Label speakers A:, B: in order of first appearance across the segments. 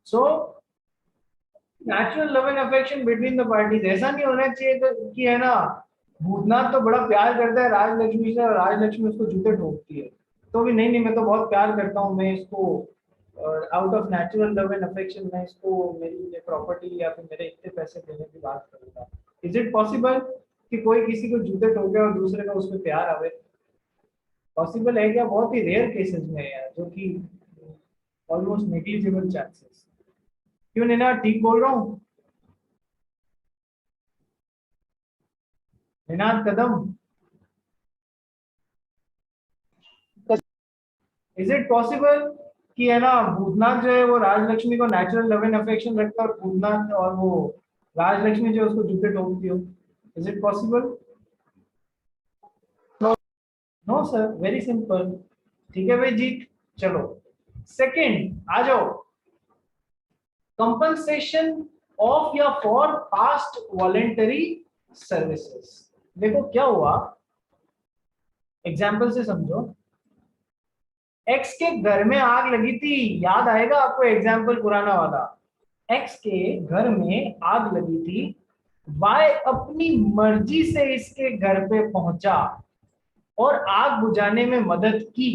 A: So natural love and affection between the parties, ऐसा नहीं होना चाहिए कि है ना भूतनाथ तो बड़ा प्यार करता है राजलक्ष्मी से और राजलक्ष्मी उसको जूते ठोकती है, तो भी नहीं नहीं मैं तो बहुत प्यार करता हूँ, मैं इसको out of natural love and affection मैं इसको मेरी प्रॉपर्टी या फिर मेरे इतने पैसे देने की बात करूंगा। इज इट पॉसिबल कि कोई किसी को जूते ठोके और दूसरे का उसमें प्यार आवे? पॉसिबल है क्या? बहुत ही रेयर केसेस में है यार, जो कि ऑलमोस्ट नेग्लिजिबल चांसेस। क्यों नैना, ठीक बोल रहा हूँ? निनाद कदम, इज इट पॉसिबल कि है ना भूतनाथ जो है वो राजलक्ष्मी को नेचुरल लव एंड अफेक्शन रखता है और भूतनाथ और वो राजलक्ष्मी जो है उसको जूते ठोकती हो? Is it possible? No sir, very simple. ठीक है भाई जीत, चलो सेकंड आ जाओ। कंपनसेशन ऑफ या फॉर पास्ट वॉलेंटरी सर्विसेज। देखो क्या हुआ, एग्जाम्पल से समझो। एक्स के घर में आग लगी थी, याद आएगा आपको एग्जाम्पल पुराना वाला। एक्स के घर में आग लगी थी, वाई अपनी मर्जी से इसके घर पे पहुंचा और आग बुझाने में मदद की।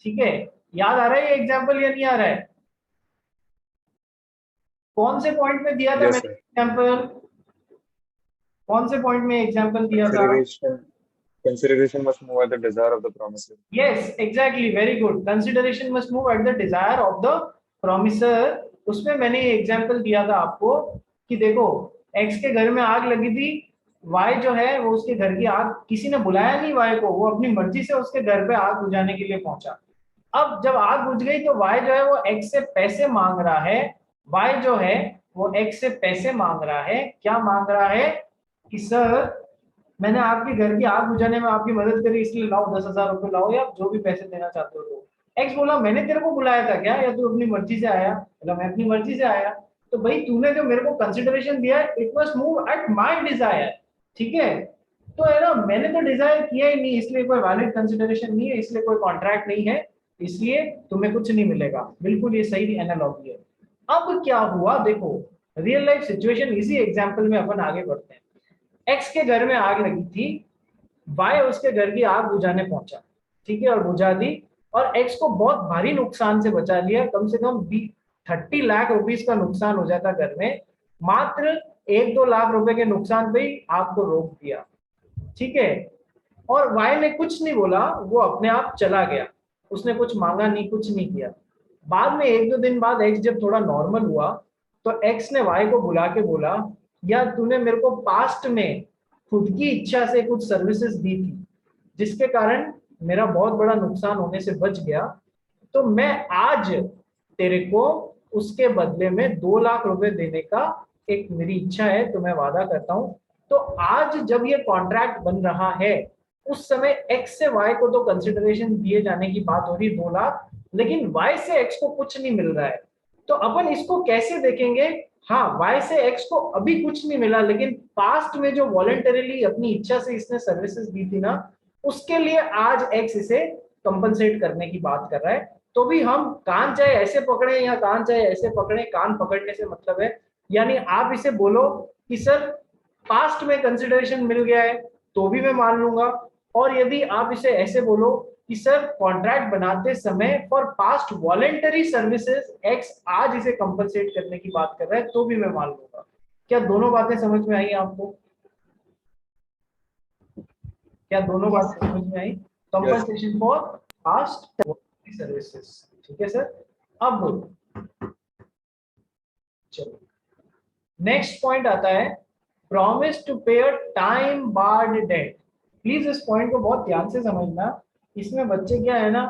A: ठीक है, याद आ रहा है ये एग्जाम्पल या नहीं आ रहा है? कौन से पॉइंट में दिया था
B: यस
A: मैंने
B: सर।
A: एग्जाम्पल? कौन से पॉइंट में एग्जाम्पल दिया था?
B: Consideration must move at the desire of the promiser.
A: Yes exactly, very good. Consideration must move at the desire of the promisor. उसमें मैंने ये एग्जाम्पल दिया था आपको कि देखो एक्स के घर में आग लगी थी, वाई जो है वो उसके घर की आग, किसी ने बुलाया नहीं वाई को, वो अपनी मर्जी से उसके घर पे आग बुझाने के लिए पहुंचा। अब जब आग बुझ गई तो वाई जो है वो एक्स से पैसे मांग रहा है। वाई जो है वो एक्स से पैसे मांग रहा है। क्या मांग रहा है? कि सर मैंने आपके घर की आग बुझाने में आपकी मदद करी, इसलिए लाओ 10,000 रुपए लाओ या जो भी पैसे देना चाहते हो तो। एक्स बोला मैंने तेरे को बुलाया था क्या, या तू अपनी मर्जी से आया? बोला मैं अपनी मर्जी से आया। तो भाई तूने जो मेरे को कंसिडरेशन दिया है, it must move at my desire. ठीक है, तो है ना मैंने तो डिजायर किया ही नहीं, इसलिए कोई वैलिड कंसिडरेशन नहीं है, इसलिए कोई कॉन्ट्रैक्ट नहीं है, इसलिए तुम्हें कुछ नहीं मिलेगा। बिल्कुल ये सही एनालॉजी है। अब क्या हुआ देखो, रियल लाइफ सिचुएशन, इसी एग्जांपल में अपन आगे बढ़ते हैं। एक्स के घर में आग लगी थी, वाई उसके घर की आग बुझाने पहुंचा, ठीक है, और बुझा दी, और एक्स को बहुत भारी नुकसान से बचा लिया। कम से कम 30 लाख रुपीस का नुकसान हो जाता घर में, मात्र 1-2 लाख रुपए के नुकसान पे ही आग को रोक दिया। ठीक है, और वाई ने कुछ नहीं बोला, वो अपने आप चला गया, उसने कुछ मांगा नहीं, कुछ नहीं किया। बाद में 1-2 दिन बाद एक्स जब थोड़ा नॉर्मल हुआ तो एक्स ने वाई को बुला के बोला, यार तूने मेरे को पास्ट में खुद की इच्छा से कुछ सर्विसेज दी थी जिसके कारण मेरा बहुत बड़ा नुकसान होने से बच गया, तो मैं आज तेरे को उसके बदले में 2 लाख रुपए देने का एक मेरी इच्छा है, तो मैं वादा करता हूं। तो आज जब ये कॉन्ट्रैक्ट बन रहा है, उस समय एक्स से वाई को तो कंसिडरेशन दिए जाने की बात हो रही 2 लाख, लेकिन वाई से एक्स को कुछ नहीं मिल रहा है। तो अपन इसको कैसे देखेंगे? हाँ, वाई से एक्स को अभी कुछ नहीं मिला, लेकिन पास्ट में जो वॉलेंटरीली अपनी इच्छा से इसने सर्विसेज दी थी ना, उसके लिए आज एक्स इसे कंपनसेट करने की बात कर रहा है। तो भी हम कान चाहे ऐसे पकड़े या कान चाहे ऐसे पकड़े, कान पकड़ने से मतलब है, यानी आप इसे बोलो कि सर पास्ट में कंसिडरेशन मिल गया है तो भी मैं मान लूंगा, और यदि आप इसे ऐसे बोलो कि सर कॉन्ट्रैक्ट बनाते समय for past voluntary services x आज इसे कंपनसेट करने की बात कर रहा है, तो भी मैं मान लूंगा। क्या दोनों बातें समझ में आई आपको? क्या दोनों
C: यस
A: बातें
C: सर।
A: समझ में आई?
B: Yes.
A: Compensation for past services. ठीक है सर। अब चलो नेक्स्ट पॉइंट आता है, promise to pay a time barred debt. Please इस पॉइंट को बहुत ध्यान से समझना, इसमें बच्चे क्या है ना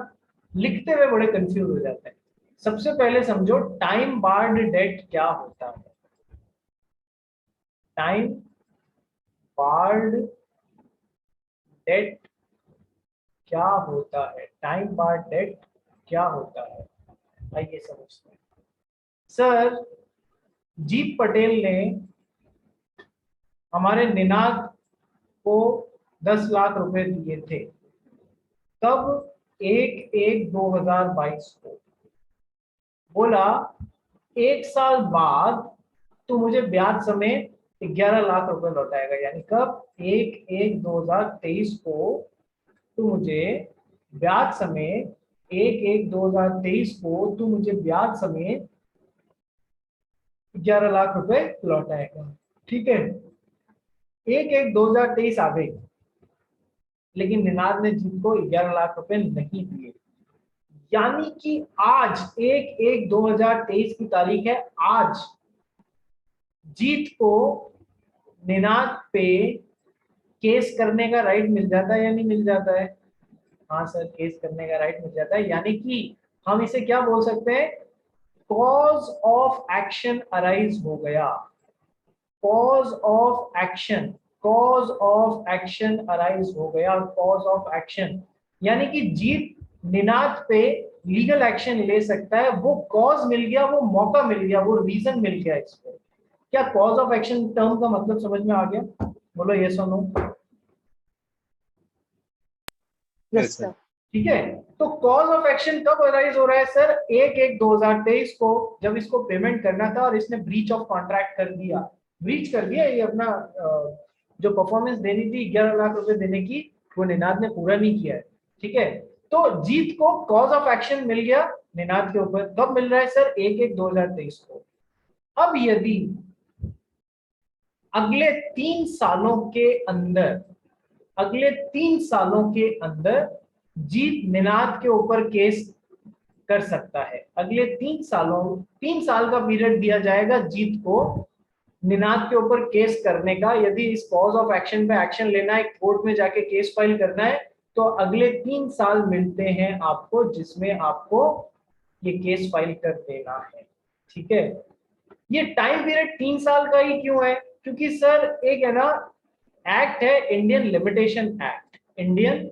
A: लिखते हुए बड़े कंफ्यूज हो जाते हैं। सबसे पहले समझो टाइम बार्ड डेट क्या होता है। टाइम बार्ड डेट क्या होता है? टाइम बार्ड डेट क्या होता है, आइए समझते हैं। सर जीत पटेल ने हमारे निनाद को 10 लाख रुपए दिए थे, तब 1/1/2022 को बोला 1 साल बाद तो मुझे ब्याज समेत 11 लाख रुपए लौटाएगा। यानी कब? 1/1/2023 को तो मुझे ब्याज समेत 1/1/2023 को तो मुझे ब्याज समेत 11 लाख रुपए लौटाएगा। ठीक है, 1/1/2023 आ गई, लेकिन निनाद ने जीत को 11 लाख रुपए नहीं दिए। यानी कि आज 1/1/2023 की तारीख है, आज जीत को निनाद पे केस करने का राइट मिल जाता है या नहीं मिल जाता है? हाँ सर, केस करने का राइट मिल जाता है। यानी कि हम इसे क्या बोल सकते हैं? कॉज ऑफ एक्शन अराइज हो गया। Cause of action, cause of action arise हो गया। कॉज ऑफ एक्शन यानी कि जीत निनाद पे लीगल एक्शन ले सकता है। वो कॉज मिल गया, वो मौका मिल गया, वो रीजन मिल गया इसको। क्या कॉज ऑफ एक्शन टर्म का मतलब समझ में आ गया? बोलो यस और नो।
B: Yes, sir.
A: ठीक है, तो कॉज ऑफ एक्शन कब अराइज हो रहा है सर? 1/1/2023 को, जब इसको पेमेंट करना था और इसने ब्रीच ऑफ कॉन्ट्रैक्ट कर दिया। ब्रीच कर दिया, ये अपना जो परफॉर्मेंस देनी थी 11 लाख रुपए देने की, वो निनाद ने पूरा नहीं किया है। ठीक है, तो जीत को कॉज ऑफ एक्शन मिल गया निनाद के ऊपर। कब मिल रहा है सर? 1/1/2023 को। अब यदि अगले 3 सालों के अंदर, अगले 3 सालों के अंदर जीत निनाद के ऊपर केस कर सकता है। अगले 3 सालों, 3 साल का पीरियड दिया जाएगा जीत को निनाद के ऊपर केस करने का। यदि इस कॉज ऑफ एक्शन पे एक्शन लेना है, कोर्ट में जाके केस फाइल करना है, तो अगले 3 साल मिलते हैं आपको, जिसमें आपको ये केस फाइल कर देना है। ठीक है, ये टाइम पीरियड 3 साल का ही क्यों है? क्योंकि सर एक है ना एक्ट है, Indian limitation act. Indian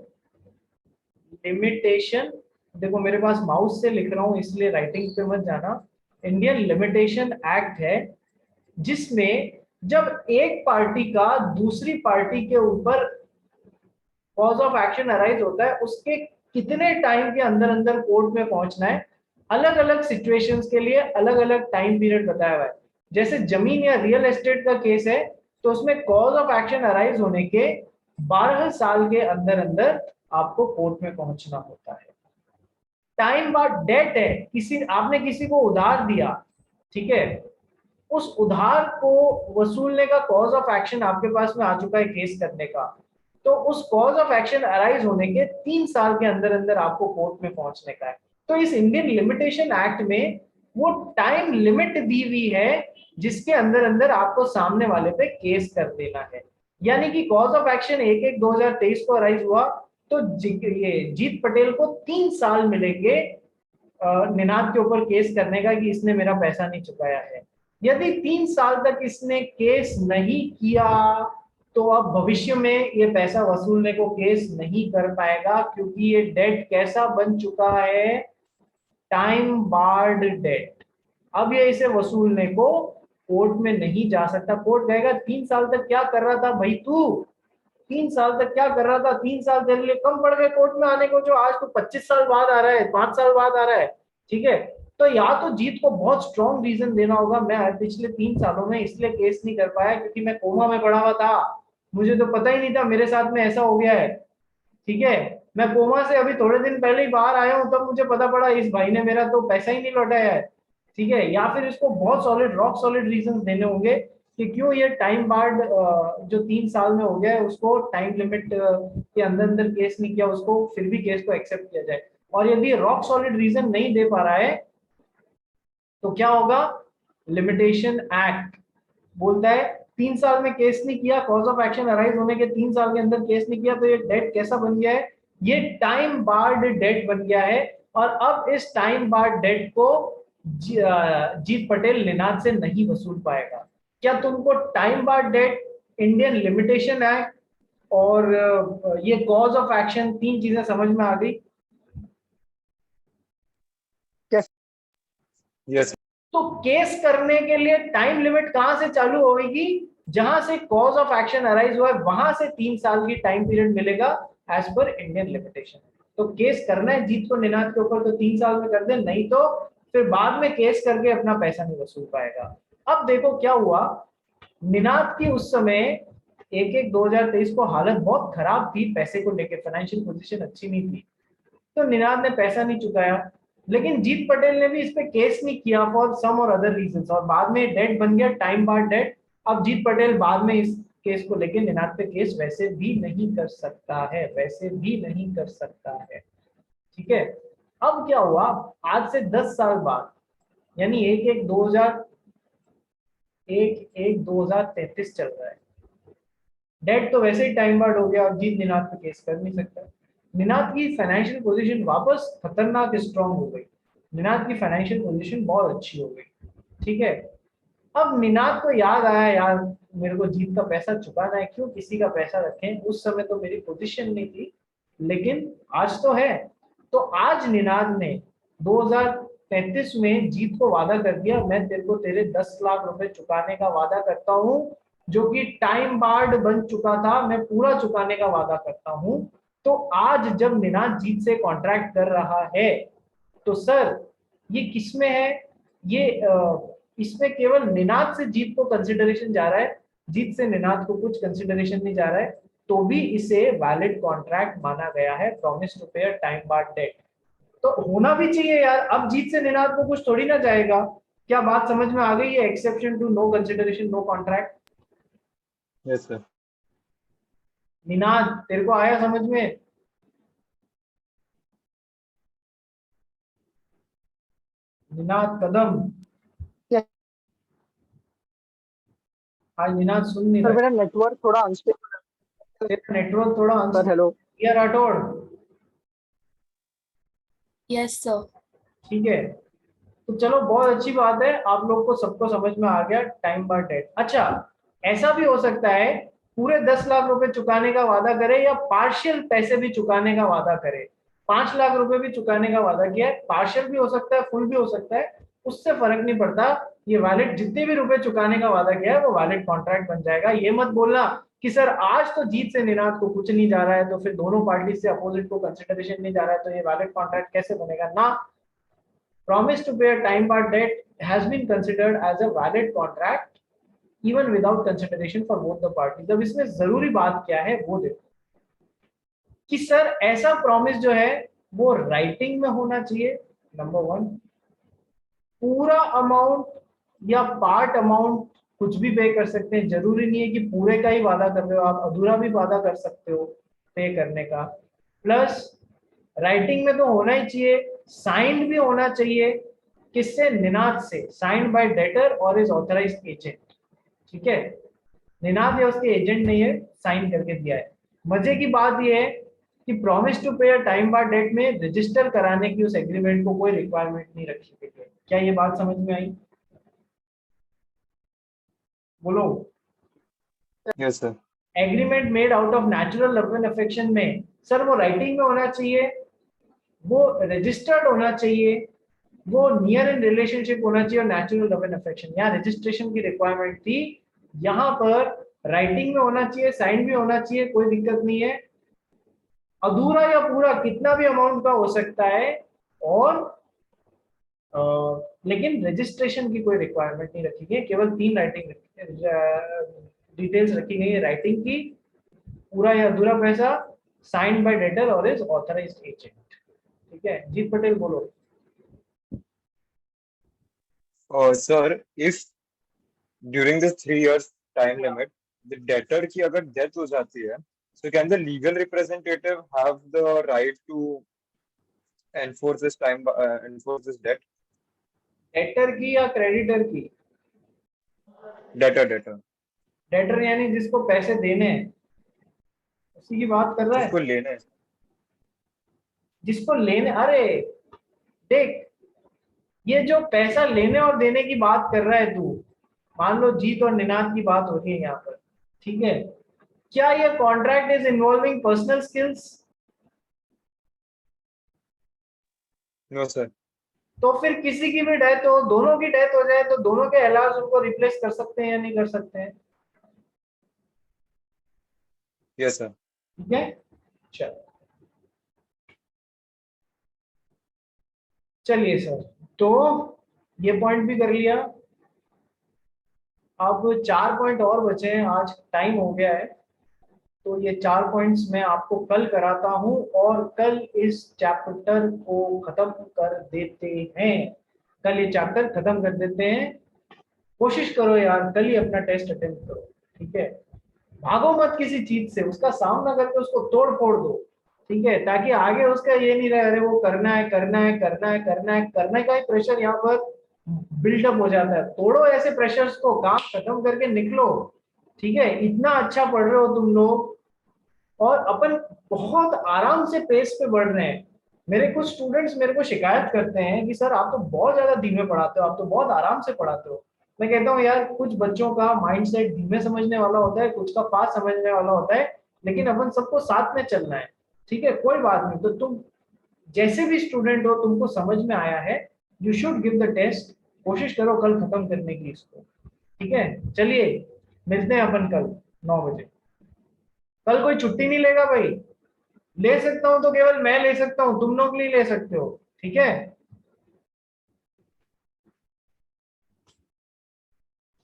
A: limitation, देखो मेरे पास माउस से लिख रहा हूं इसलिए राइटिंग पे मत जाना। इंडियन लिमिटेशन एक्ट है, जिसमें जब एक पार्टी का दूसरी पार्टी के ऊपर कॉज ऑफ एक्शन अराइज होता है, उसके कितने टाइम के अंदर अंदर कोर्ट में पहुंचना है, अलग अलग सिचुएशंस के लिए अलग अलग टाइम पीरियड बताया हुआ है। जैसे जमीन या रियल एस्टेट का केस है, तो उसमें कॉज ऑफ एक्शन अराइज होने के 12 साल के अंदर अंदर आपको कोर्ट में पहुंचना होता है। टाइम बाद डेट है, किसी आपने किसी को उधार दिया, ठीक है, उस उधार को वसूलने का कॉज ऑफ एक्शन आपके पास में आ चुका है केस करने का, तो उस कॉज ऑफ एक्शन अराइज होने के 3 साल के अंदर अंदर आपको कोर्ट में पहुंचने का है। तो इस इंडियन लिमिटेशन एक्ट में वो टाइम लिमिट दी हुई है, जिसके अंदर अंदर आपको सामने वाले पे केस कर देना है। यानी कि कॉज ऑफ एक्शन 1/1/2023 को अराइज हुआ, तो ये जीत पटेल को 3 साल मिलेंगे निनाद के ऊपर केस करने का कि इसने मेरा पैसा नहीं चुकाया है। यदि 3 साल तक इसने केस नहीं किया, तो अब भविष्य में ये पैसा वसूलने को केस नहीं कर पाएगा, क्योंकि ये डेट कैसा बन चुका है? Time barred debt. अब ये इसे वसूलने को कोर्ट में नहीं जा सकता। कोर्ट कहेगा 3 साल तक क्या कर रहा था भाई तू? 3 साल तक क्या कर रहा था? 3 साल तेरे लिए कम पड़ गए कोर्ट में आने को, जो आज तो 25 साल बाद आ रहा है, 5 साल बाद आ रहा है। ठीक है, तो या तो जीत को बहुत स्ट्रॉन्ग रीजन देना होगा, मैं पिछले 3 सालों में इसलिए केस नहीं कर पाया क्योंकि मैं कोमा में पड़ा हुआ था, मुझे तो पता ही नहीं था मेरे साथ में ऐसा हो गया है। ठीक है, मैं कोमा से अभी थोड़े दिन पहले ही बाहर आया हूं, तब मुझे पता पड़ा इस भाई ने मेरा तो पैसा ही नहीं लौटाया है। ठीक है, या फिर इसको बहुत सॉलिड, रॉक सॉलिड रीजन देने होंगे कि क्यों ये टाइम बार्ड जो 3 साल में हो गया है, उसको टाइम लिमिट के अंदर अंदर केस नहीं किया, उसको फिर भी केस को एक्सेप्ट किया जाए। और यदि रॉक सॉलिड रीजन नहीं दे पा रहा है, तो क्या होगा? लिमिटेशन एक्ट बोलता है 3 साल में केस नहीं किया, कॉज ऑफ एक्शन अराइज होने के 3 साल के अंदर केस नहीं किया, तो ये डेट कैसा बन गया है? ये टाइम बार्ड डेट बन गया है। और अब इस टाइम बार्ड डेट को जीत पटेल निनाद से नहीं वसूल पाएगा। क्या तुमको time barred debt, Indian limitation act और ये कॉज ऑफ एक्शन, 3 चीजें समझ में आ गई?
B: Yes.
A: तो केस करने के लिए टाइम लिमिट कहां से चालू होगी? जहां से कॉज ऑफ एक्शन अराइज हुआ है, वहां से 3 साल की टाइम पीरियड मिलेगा एज पर इंडियन लिमिटेशन। तो केस करना है जीत को निनाद के ऊपर, तो 3 साल में कर दे, नहीं तो फिर बाद में केस करके अपना पैसा नहीं वसूल पाएगा। अब देखो क्या हुआ, निनाद की उस समय 1/1/2023 को हालत बहुत खराब थी, पैसे को लेकर फाइनेंशियल पोजीशन अच्छी नहीं थी, तो निनाद ने पैसा नहीं चुकाया। लेकिन जीत पटेल ने भी इस पे केस नहीं किया फॉर सम और अदर रीजंस, और बाद में डेट बन गया टाइम बार डेट। अब जीत पटेल बाद में इस केस को लेकर निनाद पे केस वैसे भी नहीं कर सकता है, वैसे भी नहीं कर सकता है। ठीक है, अब क्या हुआ, आज से 10 साल बाद, यानी 1/1/2033 चल रहा है, डेट तो वैसे ही टाइम बार्ड हो गया, और जीत निनाद पे केस कर नहीं सकता। निनाद की फाइनेंशियल पोजीशन वापस खतरनाक स्ट्रांग हो गई, निनाद की फाइनेंशियल पोजीशन बहुत अच्छी हो गई। ठीक है, अब निनाद को याद आया, यार मेरे को जीत का पैसा चुकाना है, क्यों किसी का पैसा रखें, उस समय तो मेरी पोजीशन नहीं थी, लेकिन आज तो है। तो आज निनाद ने 2033 में जीत को वादा कर दिया, मैं तेरे को तेरे 10 लाख रुपए चुकाने का वादा करता हूं, जो कि टाइम बार्ड बन चुका था, मैं पूरा चुकाने का वादा करता हूं। तो आज जब निनाद जीत से कॉन्ट्रैक्ट कर रहा है, तो सर ये किसमें है, ये इसमें केवल निनाद से जीत को कंसिडरेशन जा रहा है, जीत से निनाद को कुछ कंसिडरेशन नहीं जा रहा है, तो भी इसे वैलिड कॉन्ट्रैक्ट माना गया है, प्रॉमिस टू पे टाइम बार्ड डेट। तो होना भी चाहिए यार, अब जीत से निनाद को कुछ थोड़ी ना जाएगा। क्या बात समझ में आ गई है, exception to no consideration no contract.
B: Yes sir.
A: Ninad तेरे को आया समझ में? निनाद कदम,
C: Yes,
A: आज निनाद सुन नहीं
C: सर
A: रहा
C: मेरा नेटवर्क थोड़ा अनस्टेबल
A: है, तेरा नेटवर्क थोड़ा
C: sir. Hello.
A: Unstable Rathore.
D: Yes sir.
A: ठीक है, तो चलो बहुत अच्छी बात है, आप लोग को सबको समझ में आ गया टाइम बाय डेट। अच्छा, ऐसा भी हो सकता है पूरे 10 लाख रुपए चुकाने का वादा करे, या पार्शियल पैसे भी चुकाने का वादा करे। 5 लाख रुपए भी चुकाने का वादा किया है, पार्शियल भी हो सकता है, फुल भी हो सकता है, उससे फर्क नहीं पड़ता। ये वैलिड, जितने भी रुपए चुकाने का वादा किया है वो वैलिड कॉन्ट्रैक्ट बन जाएगा। ये मत बोलना कि सर आज तो जीत से निनाद को कुछ नहीं जा रहा है, तो फिर दोनों पार्टी से अपोजिट को कंसिडरेशन नहीं जा रहा है, तो ये वैलिड कॉन्ट्रैक्ट कैसे बनेगा ना। Promise to pay a time barred debt has been considered as a valid contract even without consideration for both the parties। अब इसमें जरूरी बात क्या है वो देखो कि सर ऐसा प्रॉमिस जो है वो राइटिंग में होना चाहिए, नंबर 1। पूरा अमाउंट या पार्ट अमाउंट कुछ भी पे कर सकते हैं, जरूरी नहीं है कि पूरे का ही वादा कर रहे हो, आप अधूरा भी वादा कर सकते हो पे करने का। प्लस राइटिंग में तो होना ही चाहिए, साइंड भी होना चाहिए, किससे, निनाद से, साइंड बाय डेटर और इज ऑथराइज्ड एजेंट। ठीक है, निनाद या उसके एजेंट ने ये साइन करके दिया है। मजे की बात ये है कि promise to pay a time bye date में रजिस्टर कराने की उस एग्रीमेंट को कोई रिक्वायरमेंट नहीं रखी गई है। क्या ये बात समझ में आई? बोलो।
B: Yes sir.
A: Agreement made out of natural love and affection में सर वो राइटिंग में होना चाहिए, वो रजिस्टर्ड होना चाहिए, वो नियर इन रिलेशनशिप होना चाहिए, और नेचुरल लव एंड अफेक्शन, यहाँ रजिस्ट्रेशन की रिक्वायरमेंट थी, यहाँ पर राइटिंग में होना चाहिए, साइन भी होना चाहिए, कोई दिक्कत नहीं है। अधूरा या पूरा कितना भी अमाउंट का हो सकता है, और लेकिन रजिस्ट्रेशन की कोई रिक्वायरमेंट नहीं रखी गई, केवल 3 राइटिंग डिटेल्स रखी गई है राइटिंग की, पूरा या अधूरा पैसा, साइंड बाय डेटर और इज ऑथराइज्ड एजेंट। ठीक है, जीत पटेल बोलो।
B: Sir, if during this 3 years time limit the debtor की अगर डेथ हो जाती है, so can the legal representative have the right to enforce this debt?
A: Debtor की या क्रेडिटर की?
B: Debtor
A: डेटर यानी जिसको पैसे देने हैं, उसी की बात कर रहा
B: जिसको
A: है।
B: लेने हैं।
A: जिसको लेने, अरे देख, ये जो पैसा लेने और देने की बात कर रहा है तू, मान लो जीत और निनाद की बात हो रही है यहाँ पर, ठीक है, क्या ये contract is involving personal skills?
B: No sir.
A: तो फिर किसी की भी डेथ हो, दोनों की डेथ हो जाए, तो दोनों के एलाज उनको रिप्लेस कर सकते हैं या नहीं कर सकते हैं?
B: Yes sir.
A: ठीक है, चल चलिए सर, तो ये पॉइंट भी कर लिया। अब 4 पॉइंट और बचे हैं, आज टाइम हो गया है, तो ये 4 पॉइंट्स मैं आपको कल कराता हूं और कल इस चैप्टर को खत्म कर देते हैं। कल ये चैप्टर खत्म कर देते हैं। कोशिश करो यार, कल ही अपना टेस्ट अटेम्प्ट करो, ठीक है। भागो मत किसी चीज से, उसका सामना करके उसको तोड़ फोड़ दो, ठीक है, ताकि आगे उसका ये नहीं रहे अरे वो करना है करना है करना है करना है करने का ही प्रेशर यहाँ पर बिल्डअप हो जाता है। तोड़ो ऐसे प्रेशर्स को, काम खत्म करके निकलो, ठीक है। इतना अच्छा पढ़ रहे हो तुम लोग और अपन बहुत आराम से पेस पे बढ़ रहे हैं। मेरे कुछ स्टूडेंट्स मेरे को शिकायत करते हैं कि सर आप तो बहुत ज्यादा धीमे पढ़ाते हो, आप तो बहुत आराम से पढ़ाते हो। मैं कहता हूँ यार, कुछ बच्चों का माइंडसेट धीमे समझने वाला होता है, कुछ का फास्ट समझने वाला होता है, लेकिन अपन सबको साथ में चलना है, ठीक है। कोई बात नहीं, तो तुम जैसे भी स्टूडेंट हो, तुमको समझ में आया है, you should give the test. कोशिश करो कल खत्म करने की इसको, ठीक है। चलिए मिलते हैं अपन कल 9 बजे। कल कोई छुट्टी नहीं लेगा भाई। ले सकता हूं तो केवल मैं ले सकता हूं, तुम लोग नहीं ले सकते हो, ठीक है।